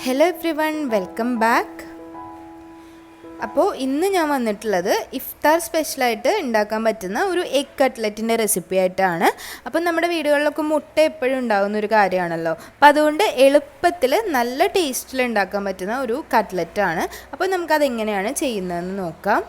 Hello everyone, welcome back. അപ്പോൾ ഇന്ന് ഞാൻ വന്നിട്ടുള്ളത് ഇഫ്താർ സ്പെഷ്യലായിട്ട് ഉണ്ടാക്കാൻ പറ്റുന്ന ഒരു എഗ് കട്ട്ലറ്റിൻ്റെ റെസിപ്പി ആയിട്ടാണ്. അപ്പോൾ നമ്മുടെ വീടുകളിലൊക്കെ മുട്ട എപ്പോഴും ഉണ്ടാകുന്ന ഒരു കാര്യമാണല്ലോ. അപ്പോൾ അതുകൊണ്ട് എളുപ്പത്തിൽ നല്ല ടേസ്റ്റിൽ ഉണ്ടാക്കാൻ പറ്റുന്ന ഒരു കട്ട്ലറ്റാണ്. അപ്പോൾ നമുക്കതെങ്ങനെയാണ് ചെയ്യുന്നതെന്ന് നോക്കാം.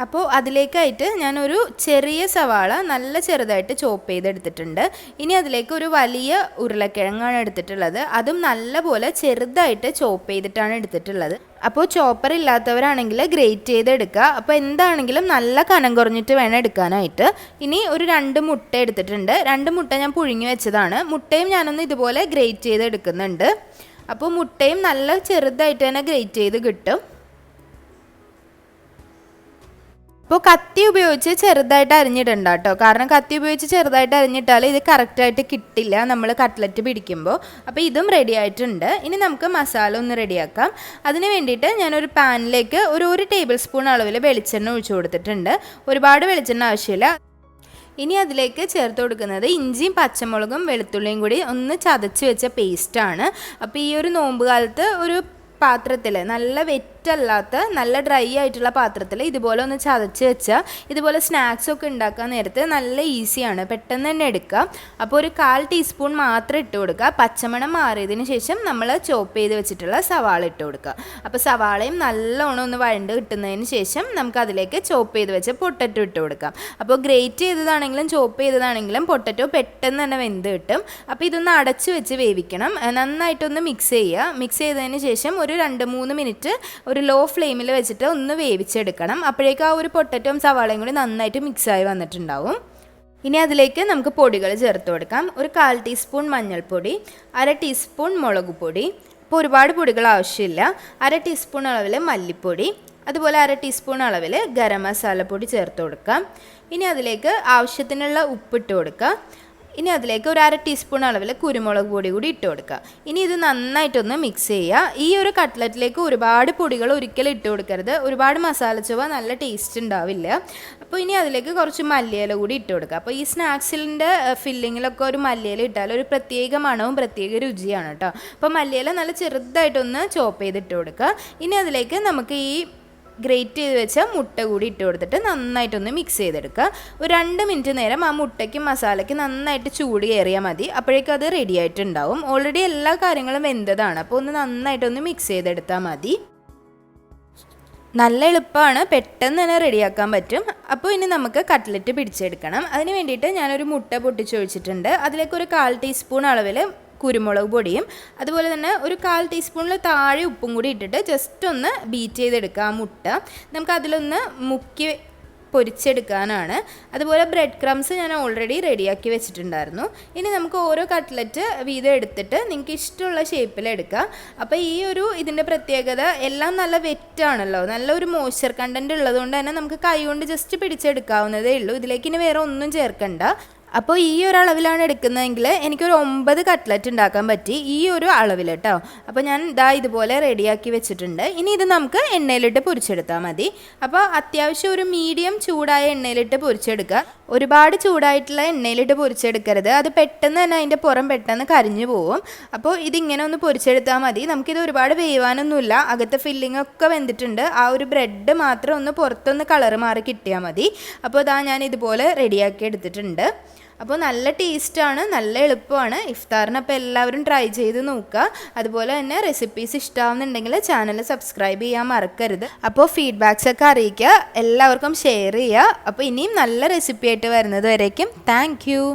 അപ്പോൾ അതിലേക്കായിട്ട് ഞാനൊരു ചെറിയ സവാള നല്ല ചെറുതായിട്ട് ചോപ്പ് ചെയ്തെടുത്തിട്ടുണ്ട്. ഇനി അതിലേക്ക് ഒരു വലിയ ഉരുളക്കിഴങ്ങാണ് എടുത്തിട്ടുള്ളത്. അതും നല്ലപോലെ ചെറുതായിട്ട് ചോപ്പ് ചെയ്തിട്ടാണ് എടുത്തിട്ടുള്ളത്. അപ്പോൾ ചോപ്പർ ഇല്ലാത്തവരാണെങ്കിൽ ഗ്രേറ്റ് ചെയ്തെടുക്കുക. അപ്പോൾ എന്താണെങ്കിലും നല്ല കനം കുറഞ്ഞിട്ട് വേണം എടുക്കാനായിട്ട്. ഇനി ഒരു 2 മുട്ട എടുത്തിട്ടുണ്ട്. 2 മുട്ട ഞാൻ പുഴുങ്ങി വെച്ചതാണ്. മുട്ടയും ഞാനൊന്ന് ഇതുപോലെ ഗ്രേറ്റ് ചെയ്തെടുക്കുന്നുണ്ട്. അപ്പോൾ മുട്ടയും നല്ല ചെറുതായിട്ട് തന്നെ ഗ്രേറ്റ് ചെയ്ത് കിട്ടും. അപ്പോൾ കത്തി ഉപയോഗിച്ച് ചെറുതായിട്ട് അരിഞ്ഞിടണ്ട കേട്ടോ. കാരണം കത്തി ഉപയോഗിച്ച് ചെറുതായിട്ട് അരിഞ്ഞിട്ടാൽ ഇത് കറക്റ്റായിട്ട് കിട്ടില്ല നമ്മൾ കട്ട്ലറ്റ് പിടിക്കുമ്പോൾ. അപ്പോൾ ഇതും റെഡി ആയിട്ടുണ്ട്. ഇനി നമുക്ക് മസാല ഒന്ന് റെഡിയാക്കാം. അതിന് വേണ്ടിയിട്ട് ഞാനൊരു പാനിലേക്ക് ഒരു ടേബിൾ സ്പൂൺ അളവിൽ വെളിച്ചെണ്ണ ഒഴിച്ചു കൊടുത്തിട്ടുണ്ട്. ഒരുപാട് വെളിച്ചെണ്ണ ആവശ്യമില്ല. ഇനി അതിലേക്ക് ചേർത്ത് കൊടുക്കുന്നത് ഇഞ്ചിയും പച്ചമുളകും വെളുത്തുള്ളിയും കൂടി ഒന്ന് ചതച്ച് വെച്ച പേസ്റ്റാണ്. അപ്പോൾ ഈ ഒരു നോമ്പ് കാലത്ത് ഒരു പാത്രത്തിൽ നല്ല വെറ്റല്ലാത്ത നല്ല ഡ്രൈ ആയിട്ടുള്ള പാത്രത്തിൽ ഇതുപോലെ ഒന്ന് ചതച്ച് വെച്ചാൽ ഇതുപോലെ സ്നാക്സൊക്കെ ഉണ്ടാക്കാൻ നേരത്ത് നല്ല ഈസിയാണ്, പെട്ടെന്ന് തന്നെ എടുക്കാം. അപ്പോൾ ഒരു 1/4 ടീസ്പൂൺ മാത്രം ഇട്ട് കൊടുക്കുക. പച്ചമണം മാറിയതിന് ശേഷം നമ്മൾ ചോപ്പ് ചെയ്ത് വെച്ചിട്ടുള്ള സവാള ഇട്ട് കൊടുക്കുക. അപ്പോൾ സവാളയും നല്ലോണം ഒന്ന് വഴണ്ട് കിട്ടുന്നതിന് ശേഷം നമുക്ക് അതിലേക്ക് ചോപ്പ് ചെയ്ത് വെച്ച പൊട്ടറ്റോ ഇട്ട് കൊടുക്കാം. അപ്പോൾ ഗ്രേറ്റ് ചെയ്തതാണെങ്കിലും ചോപ്പ് ചെയ്തതാണെങ്കിലും പൊട്ടറ്റോ പെട്ടെന്ന് തന്നെ വെന്ത് കിട്ടും. അപ്പോൾ ഇതൊന്ന് അടച്ച് വെച്ച് വേവിക്കണം. നന്നായിട്ടൊന്ന് മിക്സ് ചെയ്യുക. മിക്സ് ചെയ്തതിന് ശേഷം ഒരു 2-3 മിനിറ്റ് ഒരു ലോ ഫ്ലെയിമിൽ വെച്ചിട്ട് ഒന്ന് വേവിച്ചെടുക്കണം. അപ്പോഴേക്കും ആ ഒരു പൊട്ടറ്റോയും സവാളയും കൂടി നന്നായിട്ട് മിക്സായി വന്നിട്ടുണ്ടാവും. ഇനി അതിലേക്ക് നമുക്ക് പൊടികൾ ചേർത്ത് കൊടുക്കാം. ഒരു 1/4 ടീസ്പൂൺ മഞ്ഞൾപ്പൊടി, 1/2 ടീസ്പൂൺ മുളക് പൊടി. അപ്പോൾ ഒരുപാട് പൊടികൾ ആവശ്യമില്ല. 1/2 ടീസ്പൂൺ അളവിൽ മല്ലിപ്പൊടി, അതുപോലെ 1/2 ടീസ്പൂൺ അളവിൽ ഗരം മസാലപ്പൊടി ചേർത്ത് കൊടുക്കാം. ഇനി അതിലേക്ക് ആവശ്യത്തിനുള്ള ഉപ്പിട്ട് കൊടുക്കുക. ഇനി അതിലേക്ക് ഒരു 1/2 ടീസ്പൂൺ അളവിൽ കുരുമുളക് പൊടി കൂടി ഇട്ട് കൊടുക്കുക. ഇനി ഇത് നന്നായിട്ടൊന്ന് മിക്സ് ചെയ്യുക. ഈ ഒരു കട്ട്ലറ്റിലേക്ക് ഒരുപാട് പൊടികൾ ഒരിക്കലും ഇട്ട് കൊടുക്കരുത്. ഒരുപാട് മസാല ചുവ നല്ല ടേസ്റ്റ് ഉണ്ടാവില്ല. അപ്പോൾ ഇനി അതിലേക്ക് കുറച്ച് മല്ലിയില കൂടി ഇട്ട് കൊടുക്കുക. അപ്പോൾ ഈ സ്നാക്സിൻ്റെ ഫില്ലിങ്ങിലൊക്കെ ഒരു മല്ലിയില ഇട്ടാൽ ഒരു പ്രത്യേക മണവും പ്രത്യേക രുചിയാണ് കേട്ടോ. അപ്പോൾ മല്ലിയില നല്ല ചെറുതായിട്ടൊന്ന് ചോപ്പ് ചെയ്തിട്ട് കൊടുക്കുക. ഇനി അതിലേക്ക് നമുക്ക് ഈ ഗ്രേറ്റ് ചെയ്ത് വെച്ച മുട്ട കൂടി ഇട്ട് കൊടുത്തിട്ട് നന്നായിട്ടൊന്ന് മിക്സ് ചെയ്തെടുക്കുക. ഒരു 2 മിനിറ്റ് നേരം ആ മുട്ടയ്ക്കും മസാലയ്ക്കും നന്നായിട്ട് ചൂട് കയറിയാൽ മതി. അപ്പോഴേക്കും അത് റെഡി ആയിട്ടുണ്ടാവും. ഓൾറെഡി എല്ലാ കാര്യങ്ങളും വെന്തതാണ്. അപ്പോൾ ഒന്ന് നന്നായിട്ടൊന്ന് മിക്സ് ചെയ്തെടുത്താൽ മതി. നല്ല എളുപ്പമാണ്, പെട്ടെന്ന് തന്നെ റെഡിയാക്കാൻ പറ്റും. അപ്പോൾ ഇനി നമുക്ക് കട്ട്ലറ്റ് പിടിച്ചെടുക്കണം. അതിന് വേണ്ടിയിട്ട് ഞാനൊരു മുട്ട പൊട്ടിച്ചൊഴിച്ചിട്ടുണ്ട്. അതിലേക്ക് ഒരു 1/4 ടീസ്പൂൺ അളവിൽ കുരുമുളക് പൊടിയും അതുപോലെ തന്നെ ഒരു 1/4 ടീസ്പൂണിൽ താഴെ ഉപ്പും കൂടി ഇട്ടിട്ട് ജസ്റ്റ് ഒന്ന് ബീറ്റ് ചെയ്തെടുക്കുക. ആ മുട്ട നമുക്ക് അതിലൊന്ന് മുക്കി പൊരിച്ചെടുക്കാനാണ്. അതുപോലെ ബ്രെഡ് ക്രംസ് ഞാൻ ഓൾറെഡി റെഡിയാക്കി വെച്ചിട്ടുണ്ടായിരുന്നു. ഇനി നമുക്ക് ഓരോ കട്ട്ലറ്റ് വീതം എടുത്തിട്ട് നിങ്ങൾക്ക് ഇഷ്ടമുള്ള ഷേപ്പിൽ എടുക്കാം. അപ്പോൾ ഈ ഇതിൻ്റെ പ്രത്യേകത എല്ലാം നല്ല വെറ്റാണല്ലോ, നല്ലൊരു മോയ്സ്ചർ കണ്ടൻറ്റ് ഉള്ളതുകൊണ്ട് തന്നെ നമുക്ക് കൈ കൊണ്ട് ജസ്റ്റ് പിടിച്ചെടുക്കാവുന്നതേ ഉള്ളൂ. ഇതിലേക്ക് ഇനി വേറെ ഒന്നും ചേർക്കണ്ട. അപ്പോൾ ഈ ഒരു അളവിലാണ് എടുക്കുന്നതെങ്കിൽ എനിക്കൊരു 9 കട്ട്ലറ്റ് ഉണ്ടാക്കാൻ പറ്റി, ഈ ഒരു അളവിൽ കേട്ടോ. അപ്പോൾ ഞാൻ ഇതുപോലെ റെഡിയാക്കി വെച്ചിട്ടുണ്ട്. ഇനി ഇത് നമുക്ക് എണ്ണയിലിട്ട് പൊരിച്ചെടുത്താൽ മതി. അപ്പോൾ അത്യാവശ്യം ഒരു മീഡിയം ചൂടായ എണ്ണയിലിട്ട് പൊരിച്ചെടുക്കുക. ഒരുപാട് ചൂടായിട്ടുള്ള എണ്ണയിലിട്ട് പൊരിച്ചെടുക്കരുത്. അത് പെട്ടെന്ന് തന്നെ അതിൻ്റെ പുറം പെട്ടെന്ന് കരിഞ്ഞു പോകും. അപ്പോൾ ഇതിങ്ങനെ ഒന്ന് പൊരിച്ചെടുത്താൽ മതി. നമുക്കിത് ഒരുപാട് വേവാനൊന്നുമില്ല. അകത്തെ ഫില്ലിംഗ് ഒക്കെ വെന്തിട്ടുണ്ട്. ആ ഒരു ബ്രെഡ് മാത്രം ഒന്ന് പുറത്തൊന്ന് കളറ് മാറി കിട്ടിയാൽ മതി. അപ്പോൾ ഞാൻ ഇതുപോലെ റെഡിയാക്കി എടുത്തിട്ടുണ്ട്. അപ്പോൾ നല്ല ടേസ്റ്റാണ്, നല്ല എളുപ്പമാണ്. ഇഫ്താറിന് അപ്പോൾ എല്ലാവരും ട്രൈ ചെയ്ത് നോക്കുക. അതുപോലെ തന്നെ റെസിപ്പീസ് ഇഷ്ടമാവുന്നുണ്ടെങ്കിൽ ചാനൽ സബ്സ്ക്രൈബ് ചെയ്യാൻ മറക്കരുത്. അപ്പോൾ ഫീഡ്ബാക്സ് ഒക്കെ അറിയിക്കുക, എല്ലാവർക്കും ഷെയർ ചെയ്യുക. അപ്പോൾ ഇനിയും നല്ല റെസിപ്പി ആയിട്ട് വരുന്നത് വരേക്കും താങ്ക് യു.